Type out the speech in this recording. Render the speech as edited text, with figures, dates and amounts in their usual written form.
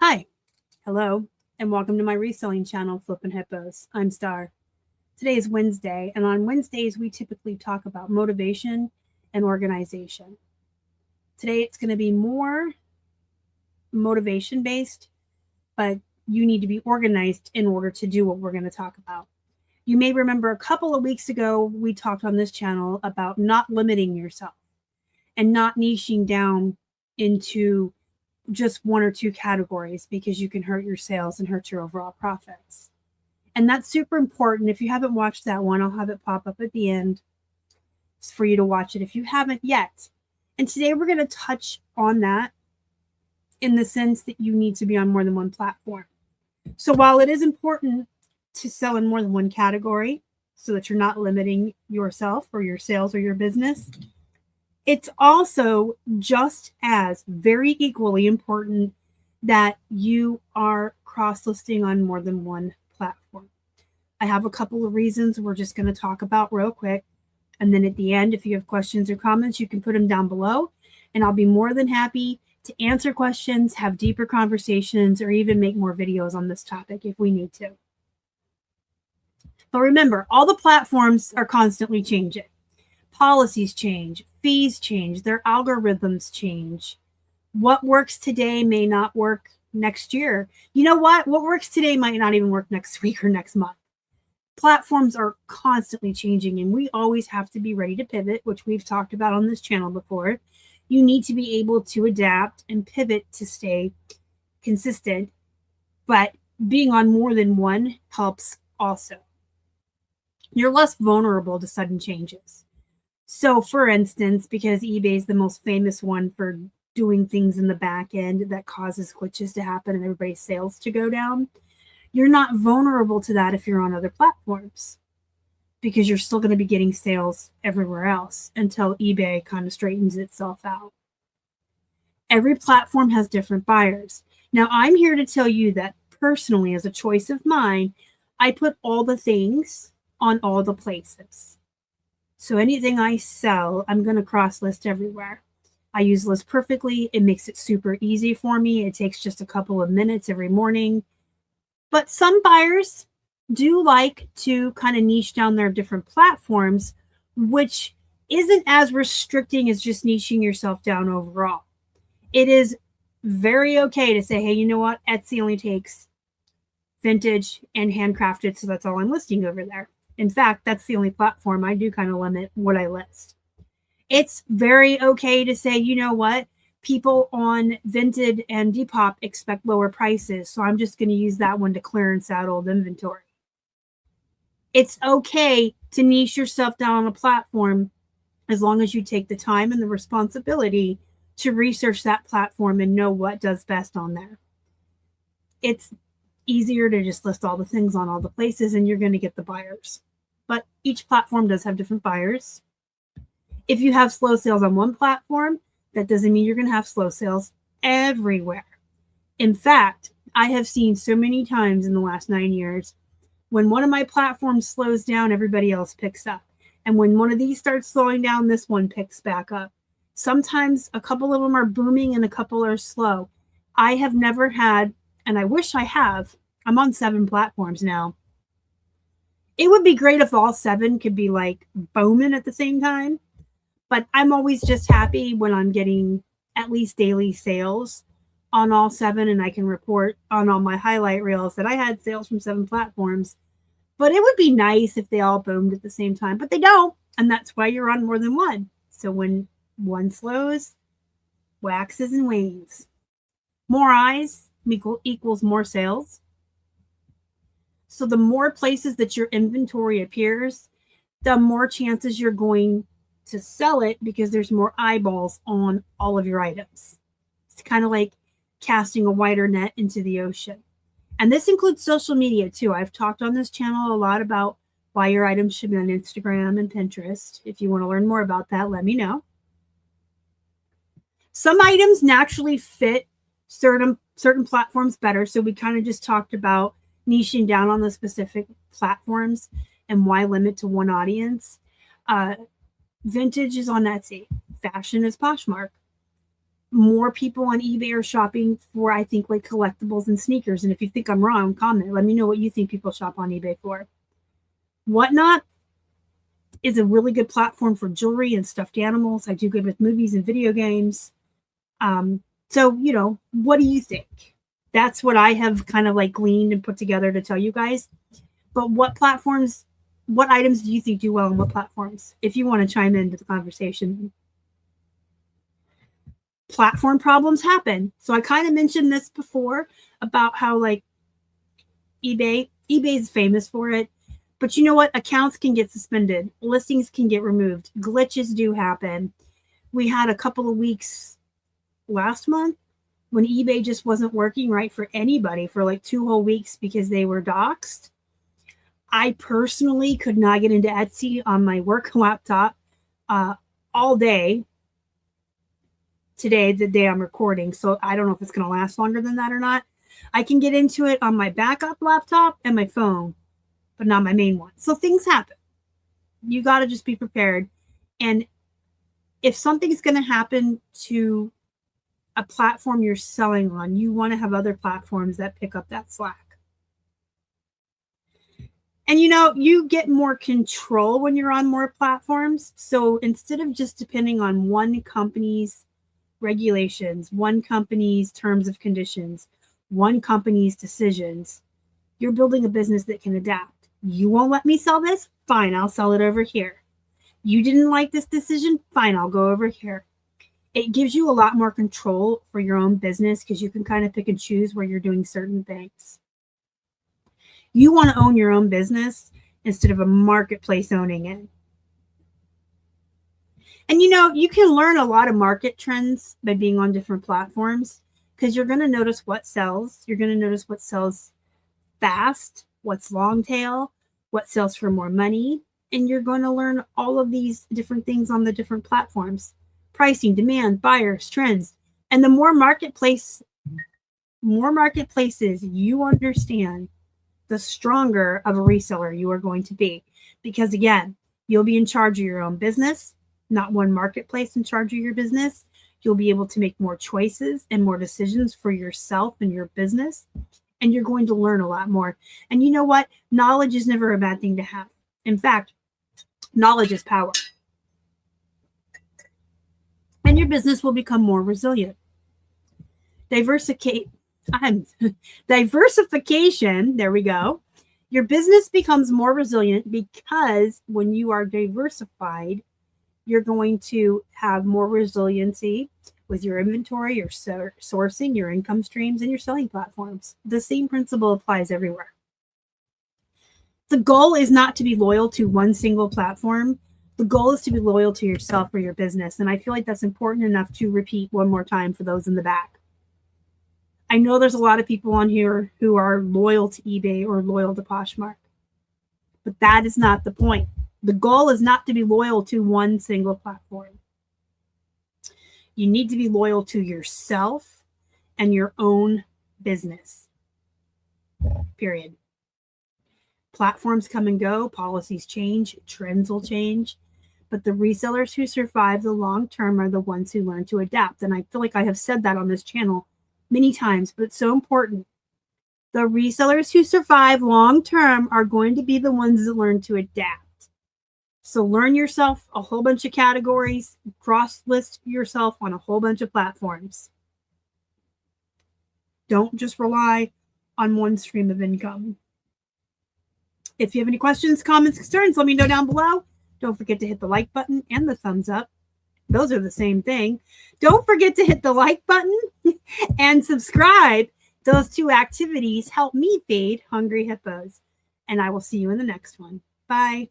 Hi, hello, and welcome to my reselling channel, Flippin' Hippos. I'm Star. Today is Wednesday, and on Wednesdays, we typically talk about motivation and organization. Today, it's going to be more motivation based, but you need to be organized in order to do what we're going to talk about. You may remember a couple of weeks ago, we talked on this channel about not limiting yourself and not niching down into just one or two categories because you can hurt your sales and hurt your overall profits. And that's super important. If you haven't watched that one, I'll have it pop up at the end for you to watch it if you haven't yet. And today we're going to touch on that in the sense that you need to be on more than one platform. So while it is important to sell in more than one category so that you're not limiting yourself or your sales or your business, it's also just as very equally important that you are cross-listing on more than one platform. I have a couple of reasons we're just going to talk about real quick. And then at the end, if you have questions or comments, you can put them down below. And I'll be more than happy to answer questions, have deeper conversations, or even make more videos on this topic if we need to. But remember, all the platforms are constantly changing. Policies change, fees change, their algorithms change. What works today may not work next year. You know what? What works today might not even work next week or next month. Platforms are constantly changing, and we always have to be ready to pivot, which we've talked about on this channel before. You need to be able to adapt and pivot to stay consistent, but being on more than one helps also. You're less vulnerable to sudden changes. So for instance, because eBay is the most famous one for doing things in the back end that causes glitches to happen and everybody's sales to go down, you're not vulnerable to that if you're on other platforms because you're still going to be getting sales everywhere else until eBay kind of straightens itself out. Every platform has different buyers. Now, I'm here to tell you that personally, as a choice of mine, I put all the things on all the places. So anything I sell, I'm going to cross-list everywhere. I use List Perfectly. It makes it super easy for me. It takes just a couple of minutes every morning. But some buyers do like to kind of niche down their different platforms, which isn't as restricting as just niching yourself down overall. It is very okay to say, hey, you know what? Etsy only takes vintage and handcrafted, so that's all I'm listing over there. In fact, that's the only platform I do kind of limit what I list. It's very okay to say, you know what? People on Vinted and Depop expect lower prices, so I'm just going to use that one to clearance out old inventory. It's okay to niche yourself down on a platform as long as you take the time and the responsibility to research that platform and know what does best on there. It's easier to just list all the things on all the places and you're going to get the buyers. But each platform does have different buyers. If you have slow sales on one platform, that doesn't mean you're going to have slow sales everywhere. In fact, I have seen so many times in the last 9 years, when one of my platforms slows down, everybody else picks up. And when one of these starts slowing down, this one picks back up. Sometimes a couple of them are booming and a couple are slow. I have never had, and I wish I have, I'm on 7 platforms now. It would be great if all 7 could be like booming at the same time, but I'm always just happy when I'm getting at least daily sales on all 7, and I can report on all my highlight reels that I had sales from 7 platforms. But it would be nice if they all boomed at the same time, but they don't, and that's why you're on more than one. So when one slows, waxes and wanes. More eyes equals more sales. So the more places that your inventory appears, the more chances you're going to sell it because there's more eyeballs on all of your items. It's kind of like casting a wider net into the ocean. And this includes social media too. I've talked on this channel a lot about why your items should be on Instagram and Pinterest. If you want to learn more about that, let me know. Some items naturally fit certain platforms better. So we kind of just talked about niching down on the specific platforms and why limit to one audience. Vintage is on Etsy. Fashion is Poshmark. More people on eBay are shopping for, I think, like collectibles and sneakers. And if you think I'm wrong, comment. Let me know what you think people shop on eBay for. Whatnot is a really good platform for jewelry and stuffed animals. I do good with movies and video games. So, you know, what do you think? That's what I have kind of like gleaned and put together to tell you guys. But what platforms, what items do you think do well on what platforms? If you want to chime into the conversation. Platform problems happen. So I kind of mentioned this before about how like eBay is famous for it. But you know what? Accounts can get suspended. Listings can get removed. Glitches do happen. We had a couple of weeks last month when eBay just wasn't working right for anybody for like 2 whole weeks because they were doxxed. I personally could not get into Etsy on my work laptop all day today, the day I'm recording. So I don't know if it's going to last longer than that or not. I can get into it on my backup laptop and my phone, but not my main one. So things happen. You got to just be prepared. And if something's going to happen to a platform you're selling on, you want to have other platforms that pick up that slack. And you know, you get more control when you're on more platforms. So instead of just depending on one company's regulations, one company's terms of conditions, one company's decisions, you're building a business that can adapt. You won't let me sell this? Fine, I'll sell it over here. You didn't like this decision? Fine, I'll go over here. It gives you a lot more control for your own business because you can kind of pick and choose where you're doing certain things. You want to own your own business instead of a marketplace owning it. And you know, you can learn a lot of market trends by being on different platforms because you're going to notice what sells. You're going to notice what sells fast, what's long tail, what sells for more money. And you're going to learn all of these different things on the different platforms. Pricing, demand, buyers, trends. And the more marketplaces you understand, the stronger of a reseller you are going to be. Because again, you'll be in charge of your own business, not one marketplace in charge of your business. You'll be able to make more choices and more decisions for yourself and your business. And you're going to learn a lot more. And you know what? Knowledge is never a bad thing to have. In fact, knowledge is power. And your business will become more resilient. Diversification, there we go. Your business becomes more resilient because when you are diversified, you're going to have more resiliency with your inventory, your sourcing, your income streams, and your selling platforms. The same principle applies everywhere. The goal is not to be loyal to one single platform. The goal is to be loyal to yourself or your business. And I feel like that's important enough to repeat one more time for those in the back. I know there's a lot of people on here who are loyal to eBay or loyal to Poshmark, but that is not the point. The goal is not to be loyal to one single platform. You need to be loyal to yourself and your own business. Period. Platforms come and go, policies change, trends will change, but the resellers who survive the long term are the ones who learn to adapt. And I feel like I have said that on this channel many times, but it's so important. The resellers who survive long term are going to be the ones that learn to adapt. So learn yourself a whole bunch of categories, cross-list yourself on a whole bunch of platforms. Don't just rely on one stream of income. If you have any questions, comments, concerns, let me know down below. Don't forget to hit the like button and the thumbs up. Those are the same thing. Don't forget to hit the like button and subscribe. Those two activities help me feed hungry hippos. And I will see you in the next one. Bye.